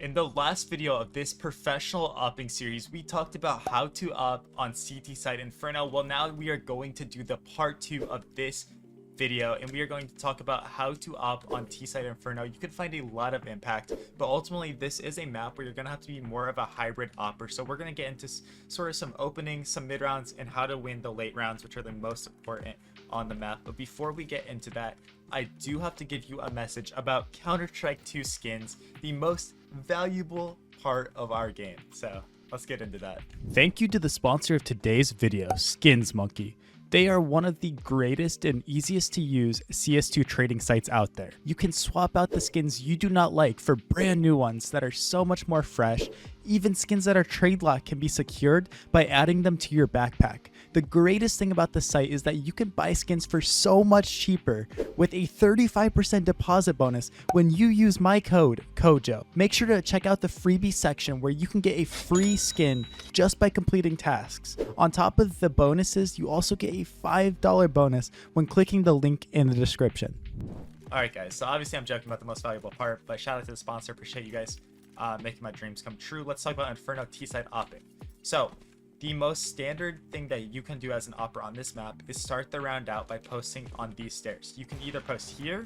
In the last video of this professional upping series, we talked about how to up on CT side Inferno. Well, now we are going to do the part 2 of this video, and we are going to talk about how to up on T side Inferno. You can find a lot of impact, but ultimately this is a map where you're going to have to be more of a hybrid upper. So we're going to get into sort of some openings, some mid rounds, and how to win the late rounds, which are the most important on the map. But before we get into that, I do have to give you a message about Counter-Strike 2 skins, the most valuable part of our game. So let's get into that. Thank you to the sponsor of today's video, Skins Monkey. They are one of the greatest and easiest to use CS2 trading sites out there. You can swap out the skins you do not like for brand new ones that are so much more fresh. Even skins that are trade locked can be secured by adding them to your backpack. The greatest thing about the site is that you can buy skins for so much cheaper with a 35% deposit bonus when you use my code, KOJO. Make sure to check out the freebie section where you can get a free skin just by completing tasks. On top of the bonuses, you also get a $5 bonus when clicking the link in the description. Alright guys, so obviously I'm joking about the most valuable part, but shout out to the sponsor. Appreciate you guys making my dreams come true. Let's talk about Inferno T-side opping. So the most standard thing that you can do as an opera on this map is start the round out by posting on these stairs. You can either post here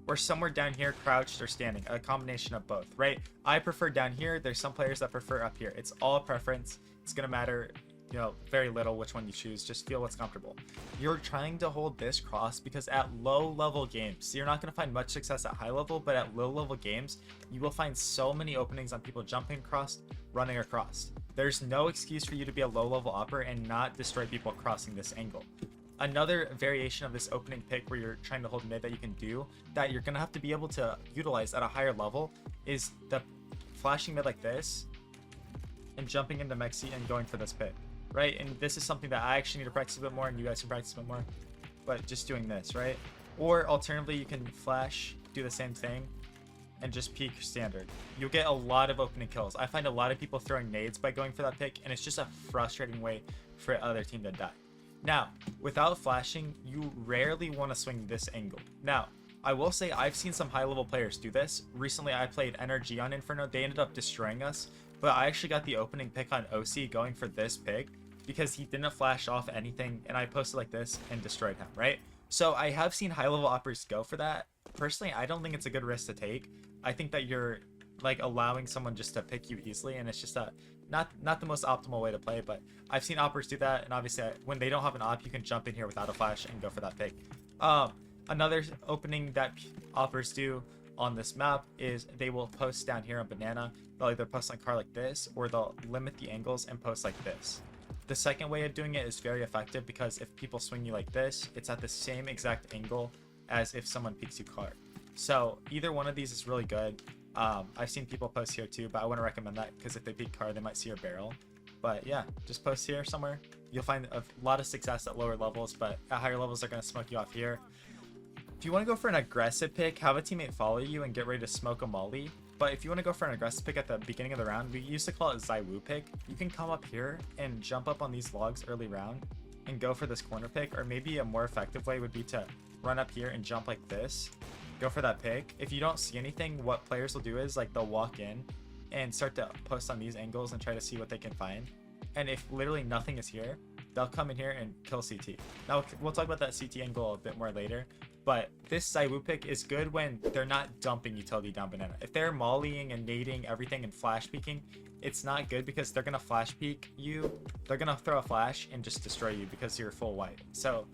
or somewhere down here, crouched or standing, a combination of both, right? I prefer down here. There's some players that prefer up here. It's all preference. It's gonna matter, you know, very little which one you choose. Just feel what's comfortable. You're trying to hold this cross because at low level games, you're not going to find much success at high level, but at low level games, you will find so many openings on people jumping across, running across. There's no excuse for you to be a low level upper and not destroy people crossing this angle. Another variation of this opening pick where you're trying to hold mid that you can do that you're going to have to be able to utilize at a higher level is the flashing mid like this and jumping into Mexi and going for this pick. Right, and this is something that I actually need to practice a bit more, and you guys can practice a bit more, but just doing this, right? Or alternatively, you can flash, do the same thing, and just peek standard. You'll get a lot of opening kills. I find a lot of people throwing nades by going for that pick, and it's just a frustrating way for the other team to die. Now, without flashing, you rarely want to swing this angle. Now, I will say I've seen some high-level players do this. Recently, I played NRG on Inferno. They ended up destroying us, but I actually got the opening pick on OC going for this pick because he didn't flash off anything, and I posted like this and destroyed him, right? So I have seen high-level operators go for that. Personally, I don't think it's a good risk to take. I think that you're like allowing someone just to pick you easily, and it's just not the most optimal way to play, but I've seen operators do that, and obviously when they don't have an op, you can jump in here without a flash and go for that pick. Another opening that operators do on this map is they will post down here on banana. They'll either post on car like this, or they'll limit the angles and post like this. The second way of doing it is very effective because if people swing you like this, it's at the same exact angle as if someone peeks you car. So either one of these is really good. I've seen people post here too, but I wouldn't recommend that because if they peek car, they might see your barrel. But yeah, just post here somewhere. You'll find a lot of success at lower levels, but at higher levels, they're going to smoke you off here. If you want to go for an aggressive pick, have a teammate follow you and get ready to smoke a molly. But if you want to go for an aggressive pick at the beginning of the round, we used to call it Awp pick. You can come up here and jump up on these logs early round and go for this corner pick. Or maybe a more effective way would be to run up here and jump like this. Go for that pick. If you don't see anything, what players will do is like they'll walk in and start to post on these angles and try to see what they can find. And if literally nothing is here, they'll come in here and kill CT. Now we'll talk about that CT angle a bit more later. But this Awp pick is good when they're not dumping utility down banana. If they're mollying and nading everything and flash peeking, it's not good because they're gonna flash peek you. They're gonna throw a flash and just destroy you because you're full white. So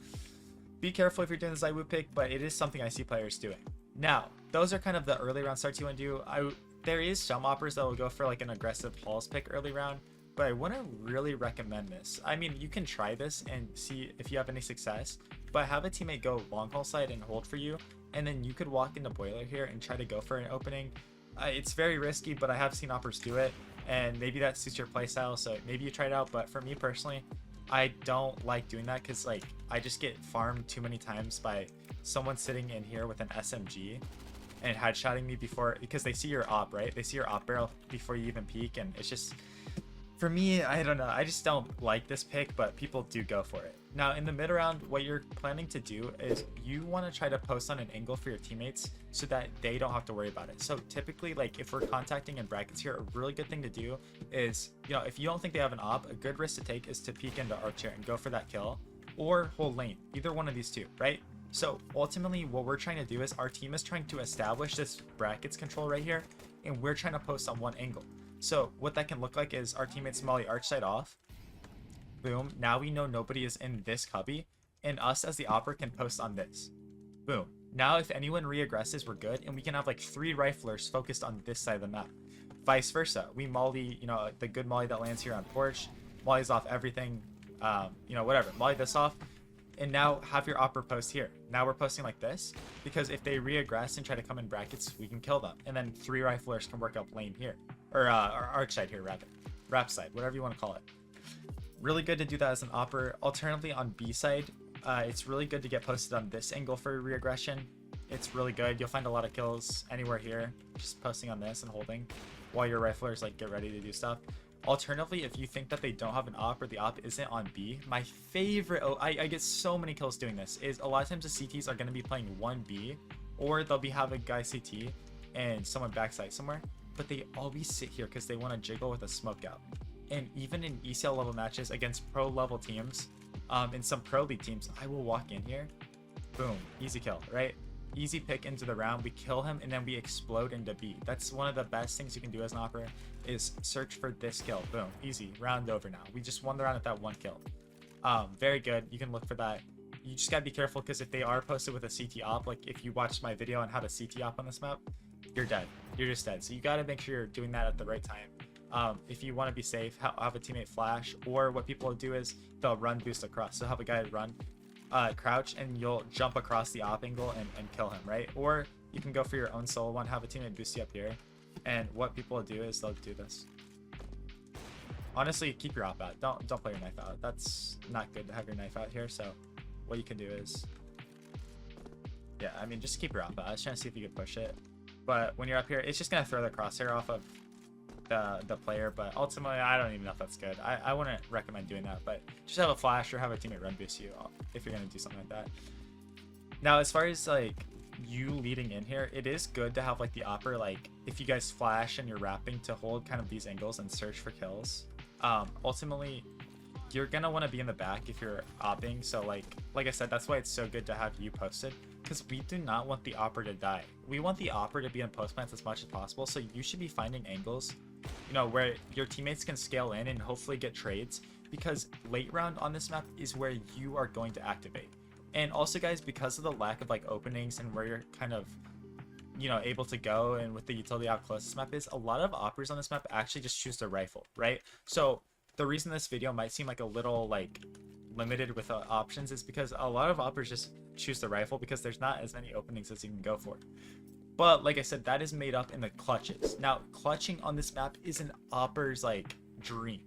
be careful if you're doing this Awp pick, but it is something I see players doing. Now, those are kind of the early round starts you want to do. There is some operators that will go for like an aggressive pulse pick early round, but I wouldn't really recommend this. I mean, you can try this and see if you have any success, but have a teammate go long haul side and hold for you, and then you could walk into boiler here and try to go for an opening. It's very risky, but I have seen operators do it, and maybe that suits your playstyle, so maybe you try it out. But for me personally, I don't like doing that because like I just get farmed too many times by someone sitting in here with an SMG and headshotting me before, because they see your op, right? They see your op barrel before you even peek, and it's just For me, I don't know. I just don't like this pick, but people do go for it. Now, in the mid round, what you're planning to do is you want to try to post on an angle for your teammates so that they don't have to worry about it. So typically, like if we're contacting in brackets here, a really good thing to do is, you know, if you don't think they have an op, a good risk to take is to peek into archer and go for that kill or hold lane, either one of these two, right? So ultimately, what we're trying to do is our team is trying to establish this brackets control right here, and we're trying to post on one angle. So what that can look like is our teammates molly arch side off. Boom. Now we know nobody is in this cubby, and us as the opera can post on this. Boom. Now if anyone re-aggresses, we're good, and we can have like 3 riflers focused on this side of the map. Vice versa. We molly, you know, the good molly that lands here on porch, mollies off everything, you know, whatever. Molly this off, and now have your opera post here. Now we're posting like this, because if they re-aggress and try to come in brackets, we can kill them. And then 3 riflers can work up lane here. Or arch side here, rather. Rap side, whatever you want to call it. Really good to do that as an opper. Alternatively, on B side, it's really good to get posted on this angle for re-aggression. It's really good. You'll find a lot of kills anywhere here, just posting on this and holding while your riflers like get ready to do stuff. Alternatively, if you think that they don't have an op or the op isn't on B, my favorite, I get so many kills doing this, is a lot of times the CTs are going to be playing 1B, or they'll be having guy CT and someone backside somewhere, but they always sit here because they want to jiggle with a smoke out. And even in ECL level matches against pro level teams, in some pro league teams, I will walk in here, boom, easy kill, right? Easy pick into the round, we kill him, and then we explode into B. That's one of the best things you can do as an opera, is search for this kill. Boom, easy, round over now. We just won the round at that 1 kill. Very good, you can look for that. You just gotta be careful, because if they are posted with a CT op, like if you watched my video on how to CT op on this map, you're dead. You're just dead. So you gotta make sure you're doing that at the right time. If you want to be safe, have a teammate flash, or what people will do is they'll run boost across. So have a guy run, crouch, and you'll jump across the op angle and kill him, right? Or you can go for your own solo one, have a teammate boost you up here, and what people will do is they'll do this. Honestly, keep your op out. Don't play your knife out. That's not good to have your knife out here. So what you can do is, yeah, I mean, just keep your op out. I was trying to see if you could push it, but when you're up here, it's just gonna throw the crosshair off of the player, but ultimately I don't even know if that's good. I wouldn't recommend doing that, but just have a flash or have a teammate run boost you if you're gonna do something like that. Now, as far as like you leading in here, it is good to have like the opper, like if you guys flash and you're wrapping, to hold kind of these angles and search for kills. Ultimately, you're gonna want to be in the back if you're opping, so like I said, that's why it's so good to have you posted, because we do not want the opper to die. We want the opper to be in post plants as much as possible, so you should be finding angles, you know, where your teammates can scale in and hopefully get trades, because late round on this map is where you are going to activate. And also, guys, because of the lack of like openings and where you're kind of, you know, able to go, and with the utility how close this map is, a lot of operas on this map actually just choose their rifle, right? So the reason this video might seem like a little like limited with options is because a lot of operas just choose the rifle because there's not as many openings as you can go for. But like I said, that is made up in the clutches. Now, clutching on this map is an opper's like dream,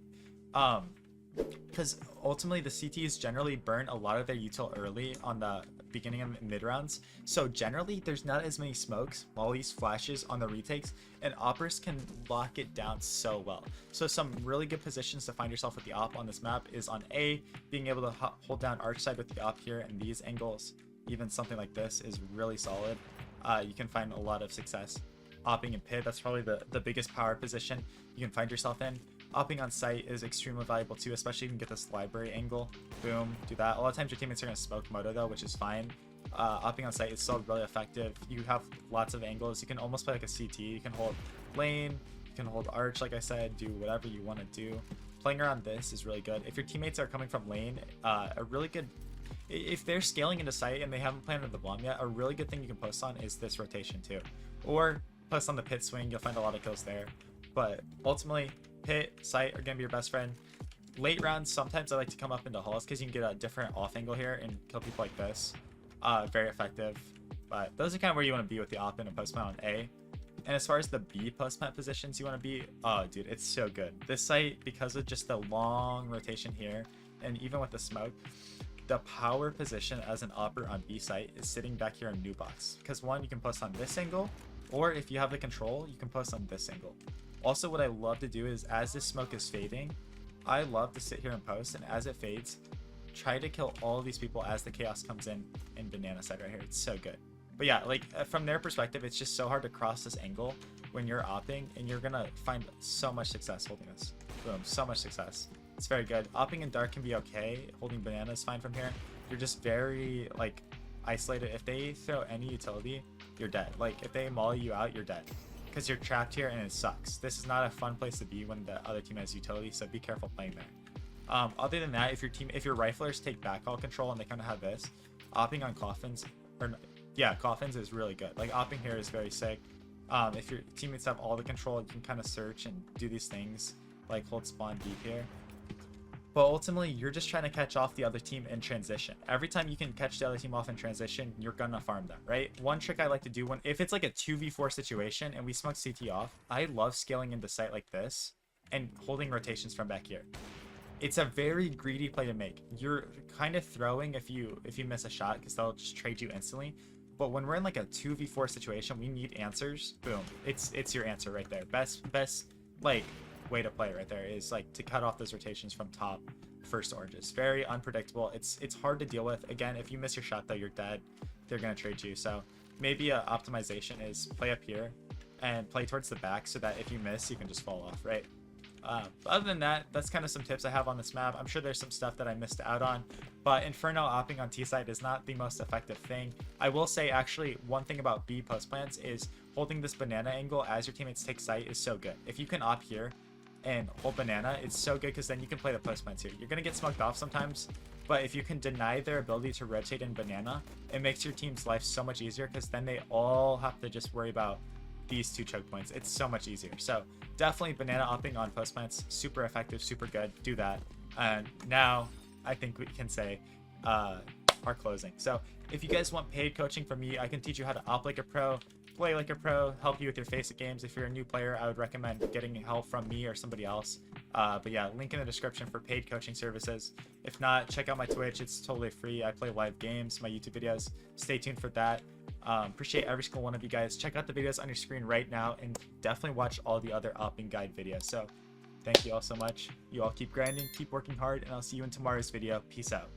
because ultimately the CTs generally burn a lot of their util early on the beginning of mid rounds. So generally, there's not as many smokes, mollies, flashes on the retakes, and oppers can lock it down so well. So some really good positions to find yourself with the op on this map is on A, being able to hold down arch side with the op here, and these angles, even something like this, is really solid. You can find a lot of success. Opping in pit, that's probably the biggest power position you can find yourself in. Opping on site is extremely valuable too, especially if you can get this library angle. Boom, do that. A lot of times your teammates are going to smoke moto though, which is fine. Opping on site is still really effective. You have lots of angles. You can almost play like a CT. You can hold lane, you can hold arch, like I said, do whatever you want to do. Playing around this is really good. If your teammates are coming from lane, a really good, if they're scaling into site and they haven't planted the bomb yet, a really good thing you can post on is this rotation too. Or post on the pit swing, you'll find a lot of kills there. But ultimately, pit, site are going to be your best friend. Late rounds, sometimes I like to come up into halls because you can get a different off angle here and kill people like this. Very effective. But those are kind of where you want to be with the op in and post plant on A. And as far as the B post plant positions you want to be, oh dude, it's so good. This site, because of just the long rotation here, and even with the smoke, the power position as an opper on B site is sitting back here in new box. Because one, you can post on this angle, or if you have the control, you can post on this angle. Also, what I love to do is as this smoke is fading, I love to sit here and post, and as it fades, try to kill all of these people as the chaos comes in banana side right here. It's so good. But yeah, like from their perspective, it's just so hard to cross this angle when you're opping, and you're gonna find so much success holding this. Boom, so much success. It's very good. Opping in dark can be okay. Holding banana is fine from here. You're just very like isolated. If they throw any utility, you're dead. Like if they molly you out, you're dead, because you're trapped here and it sucks. This is not a fun place to be when the other team has utility, so be careful playing there. Other than that, if your riflers take backhaul control and they kind of have this, opping on coffins, or yeah, coffins is really good. Like opping here is very sick. If your teammates have all the control, you can kind of search and do these things like hold spawn deep here. But ultimately, you're just trying to catch off the other team in transition. Every time you can catch the other team off in transition, you're gonna farm them, right? One trick I like to do if it's like a 2v4 situation and we smoke CT off, I love scaling into sight like this and holding rotations from back here. It's a very greedy play to make. You're kind of throwing if you miss a shot, because they'll just trade you instantly. But when we're in like a 2v4 situation, we need answers. Boom, it's your answer right there. Best like way to play right there is like to cut off those rotations from top first oranges. Very unpredictable. It's hard to deal with. Again, if you miss your shot though, you're dead. They're gonna trade you. So maybe a optimization is play up here and play towards the back, so that if you miss, you can just fall off, right? Other than that, that's kind of some tips I have on this map. I'm sure there's some stuff that I missed out on, but Inferno opping on T side is not the most effective thing. I will say actually one thing about B post plants is holding this banana angle as your teammates take site is so good. If you can op here and hold banana, it's so good, because then you can play the post plants here. You're gonna get smoked off sometimes, but if you can deny their ability to rotate in banana, it makes your team's life so much easier, because then they all have to just worry about these two choke points. It's so much easier. So definitely banana opping on post plants, super effective, super good. Do that. And now I think we can say our closing. So if you guys want paid coaching from me, I can teach you how to op like a pro, play like a pro, help you with your faceit games. If you're a new player, I would recommend getting help from me or somebody else. But yeah, link in the description for paid coaching services. If not, check out my Twitch. It's totally free. I play live games, my YouTube videos. Stay tuned for that. Appreciate every single one of you guys. Check out the videos on your screen right now, and definitely watch all the other opping guide videos. So thank you all so much. You all keep grinding, keep working hard, and I'll see you in tomorrow's video. Peace out.